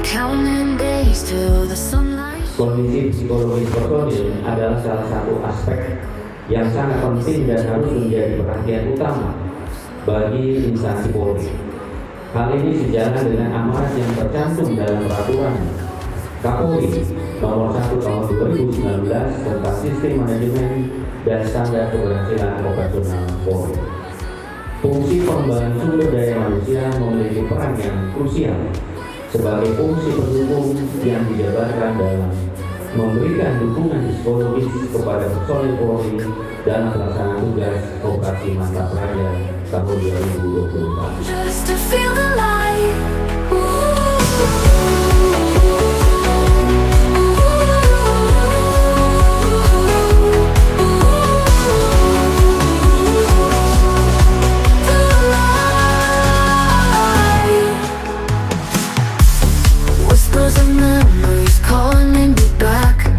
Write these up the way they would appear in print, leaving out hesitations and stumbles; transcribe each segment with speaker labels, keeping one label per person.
Speaker 1: Counting days till the sunlight.
Speaker 2: Kondisi psikologis personil adalah salah satu aspek yang sangat penting dan harus menjadi perhatian utama bagi instansi Polri. Hal ini sejalan dengan amanat yang tercantum dalam peraturan Kapolri nomor 1 tahun 2019 tentang sistem manajemen dan standar keberhasilan operasional Polri. Fungsi pengembangan sumber daya manusia memiliki peran yang krusial sebagai fungsi pendukung yang dijabarkan dalam memberikan dukungan psikologis kepada personel Polri dalam pelaksanaan tugas operasi mantap raya tahun 2024.
Speaker 1: Just to feel the light. Whispers of memories calling me back.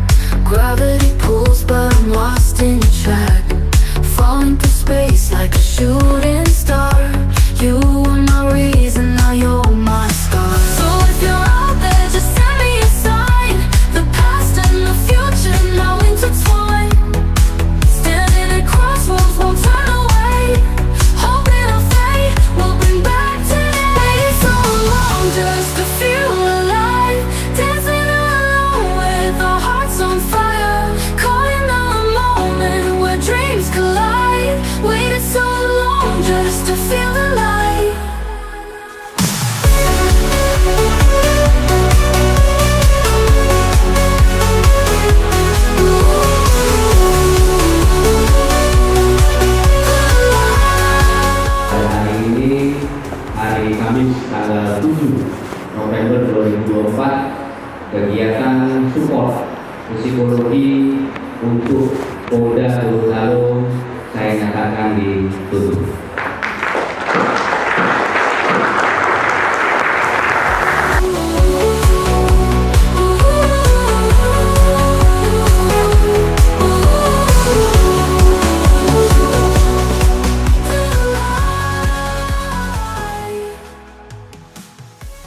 Speaker 1: Gravity pulls but I'm lost in your track. Falling through space like a shooting star. You were my reason, now you're my scar. So if you're out there, just send me a sign. The past and the future now intertwine. Standing at crossroads, won't turn away. Hoping our fate will bring back today. So long just to feel alive. Dancing alone with our hearts on fire. Calling on a moment where dreams collide. Waited so long just to feel the light.
Speaker 2: Pada hari ini, hari Kamis tanggal 7 November 2024, kegiatan support psikologi untuk Polda Gorontalo saya nyatakan ditutup.